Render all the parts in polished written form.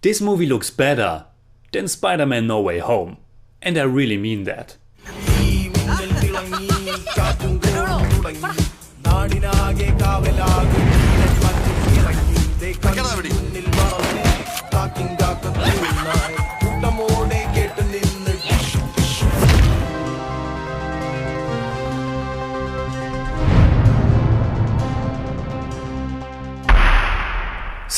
This movie looks better than Spider-Man No Way Home. And I really mean that.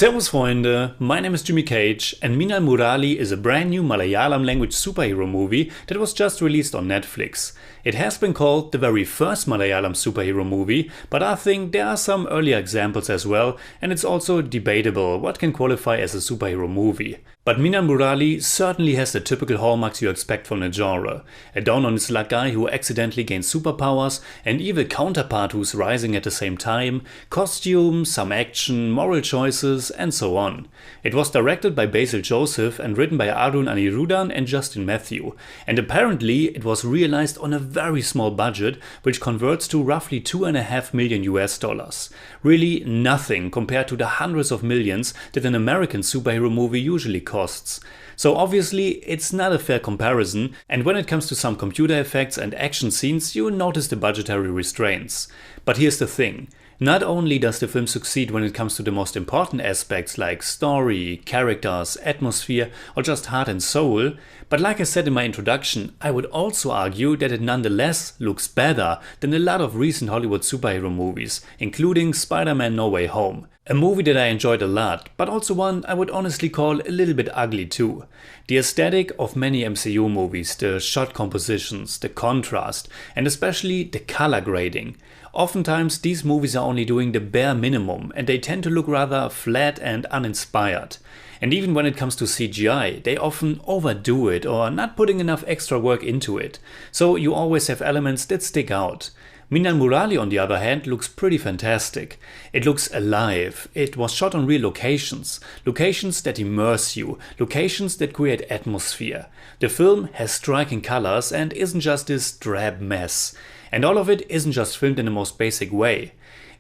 Servus Freunde, my name is Jimmy Cage and Minnal Murali is a brand new Malayalam language superhero movie that was just released on Netflix. It has been called the very first Malayalam superhero movie, but I think there are some earlier examples as well, and it's also debatable what can qualify as a superhero movie. But Minnal Murali certainly has the typical hallmarks you expect from the genre. A down-on-his-luck guy who accidentally gains superpowers, an evil counterpart who's rising at the same time, costumes, some action, moral choices, and so on. It was directed by Basil Joseph and written by Arun Anirudhan and Justin Matthew. And apparently it was realized on a very small budget, which converts to roughly $2.5 million US. Really nothing compared to the hundreds of millions that an American superhero movie usually costs. So obviously it's not a fair comparison, and when it comes to some computer effects and action scenes you notice the budgetary restraints. But here's the thing. Not only does the film succeed when it comes to the most important aspects like story, characters, atmosphere or just heart and soul, but like I said in my introduction, I would also argue that it nonetheless looks better than a lot of recent Hollywood superhero movies, including Spider-Man No Way Home. A movie that I enjoyed a lot, but also one I would honestly call a little bit ugly too. The aesthetic of many MCU movies, the shot compositions, the contrast, and especially the color grading. Oftentimes these movies are only doing the bare minimum and they tend to look rather flat and uninspired. And even when it comes to CGI, they often overdo it or not putting enough extra work into it. So you always have elements that stick out. Minnal Murali on the other hand looks pretty fantastic. It looks alive, it was shot on real locations, locations that immerse you, locations that create atmosphere. The film has striking colors and isn't just this drab mess. And all of it isn't just filmed in the most basic way.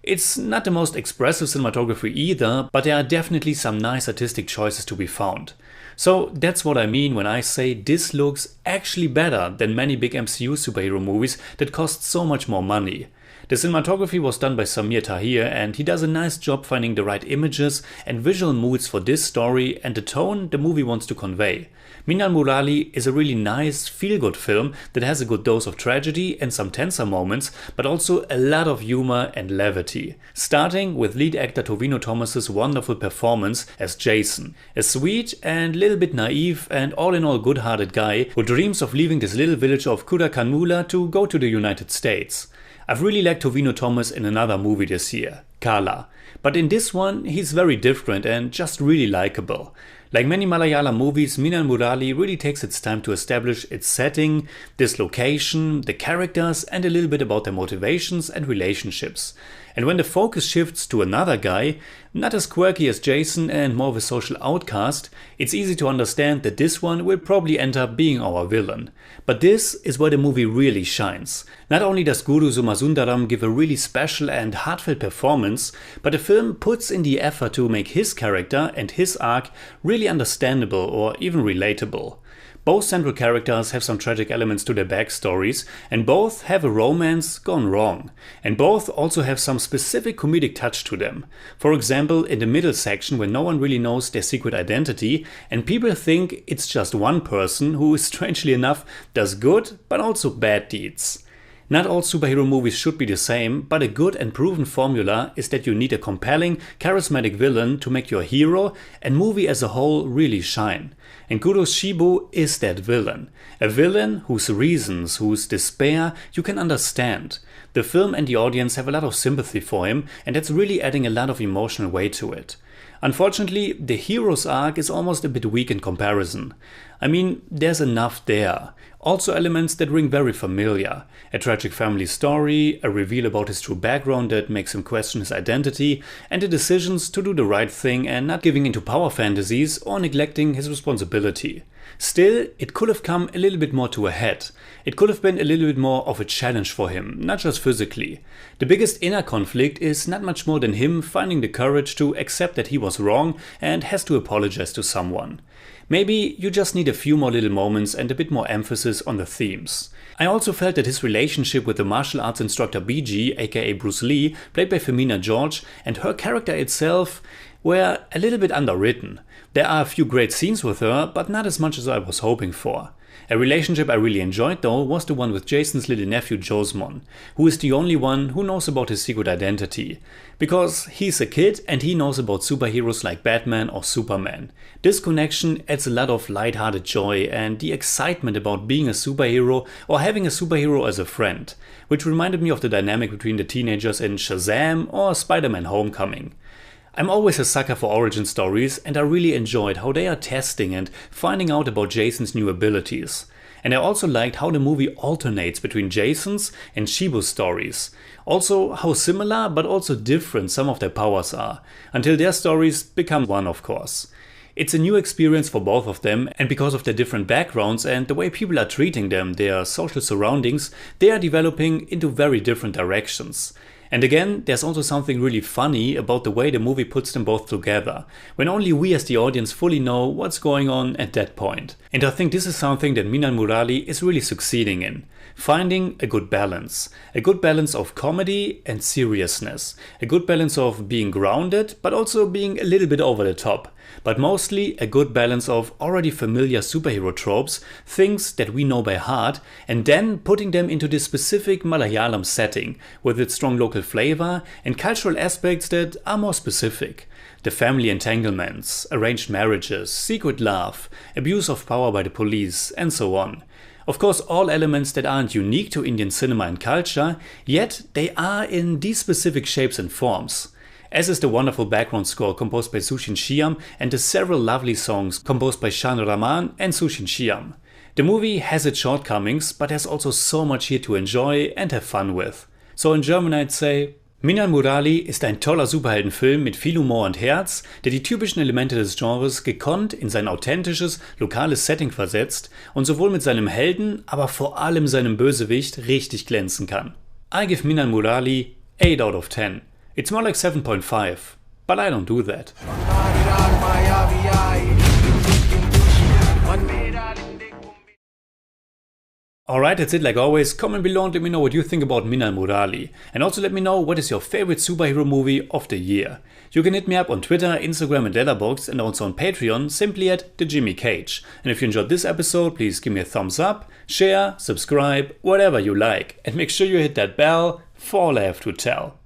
It's not the most expressive cinematography either, but there are definitely some nice artistic choices to be found. So that's what I mean when I say this looks actually better than many big MCU superhero movies that cost so much more money. The cinematography was done by Samir Tahir and he does a nice job finding the right images and visual moods for this story and the tone the movie wants to convey. Minnal Murali is a really nice, feel-good film that has a good dose of tragedy and some tenser moments, but also a lot of humor and levity. Starting with lead actor Tovino Thomas's wonderful performance as Jason, a sweet and little bit naive and all in all good-hearted guy who dreams of leaving this little village of Kudakanmula to go to the United States. I've really liked Tovino Thomas in another movie this year, Kala, but in this one he's very different and just really likable. Like many Malayalam movies, Minnal Murali really takes its time to establish its setting, this location, the characters and a little bit about their motivations and relationships. And when the focus shifts to another guy, not as quirky as Jason and more of a social outcast, it's easy to understand that this one will probably end up being our villain. But this is where the movie really shines. Not only does Guru Somasundaram give a really special and heartfelt performance, but the film puts in the effort to make his character and his arc really understandable or even relatable. Both central characters have some tragic elements to their backstories, and both have a romance gone wrong. And both also have some specific comedic touch to them. For example, in the middle section when no one really knows their secret identity, and people think it's just one person who, strangely enough, does good but also bad deeds. Not all superhero movies should be the same, but a good and proven formula is that you need a compelling, charismatic villain to make your hero and movie as a whole really shine. And Guru Shibu is that villain. A villain whose reasons, whose despair you can understand. The film and the audience have a lot of sympathy for him, and that's really adding a lot of emotional weight to it. Unfortunately, the hero's arc is almost a bit weak in comparison. I mean, there's enough there. Also elements that ring very familiar. A tragic family story, a reveal about his true background that makes him question his identity, and the decisions to do the right thing and not giving into power fantasies or neglecting his responsibility. Still, it could have come a little bit more to a head. It could have been a little bit more of a challenge for him, not just physically. The biggest inner conflict is not much more than him finding the courage to accept that he was wrong and has to apologize to someone. Maybe you just need a few more little moments and a bit more emphasis on the themes. I also felt that his relationship with the martial arts instructor BG, aka Bruce Lee, played by Femina George, and her character itself were a little bit underwritten. There are a few great scenes with her, but not as much as I was hoping for. A relationship I really enjoyed though was the one with Jason's little nephew Josemon, who is the only one who knows about his secret identity. Because he's a kid and he knows about superheroes like Batman or Superman. This connection adds a lot of lighthearted joy and the excitement about being a superhero or having a superhero as a friend, which reminded me of the dynamic between the teenagers in Shazam or Spider-Man Homecoming. I'm always a sucker for origin stories and I really enjoyed how they are testing and finding out about Jason's new abilities. And I also liked how the movie alternates between Jason's and Shibu's stories. Also how similar but also different some of their powers are, until their stories become one, of course. It's a new experience for both of them, and because of their different backgrounds and the way people are treating them, their social surroundings, they are developing into very different directions. And again, there's also something really funny about the way the movie puts them both together, when only we as the audience fully know what's going on at that point. And I think this is something that Minnal Murali is really succeeding in. Finding a good balance of comedy and seriousness, a good balance of being grounded but also being a little bit over the top, but mostly a good balance of already familiar superhero tropes, things that we know by heart, and then putting them into this specific Malayalam setting with its strong local flavor and cultural aspects that are more specific. The family entanglements, arranged marriages, secret love, abuse of power by the police, and so on. Of course, all elements that aren't unique to Indian cinema and culture, yet they are in these specific shapes and forms. As is the wonderful background score composed by Sushin Shyam and the several lovely songs composed by Shan Rahman and Sushin Shyam. The movie has its shortcomings, but there's also so much here to enjoy and have fun with. So in German I'd say, Minnal Murali ist ein toller Superheldenfilm mit viel Humor und Herz, der die typischen Elemente des Genres gekonnt in sein authentisches, lokales Setting versetzt und sowohl mit seinem Helden, aber vor allem seinem Bösewicht richtig glänzen kann. I give Minnal Murali 8 out of 10. It's more like 7.5, but I don't do that. Alright, that's it like always. Comment below and let me know what you think about Minnal Murali. And also let me know what is your favorite superhero movie of the year. You can hit me up on Twitter, Instagram and Letterboxd, and also on Patreon simply at TheJimmyCage. And if you enjoyed this episode, please give me a thumbs up, share, subscribe, whatever you like. And make sure you hit that bell for all I have to tell.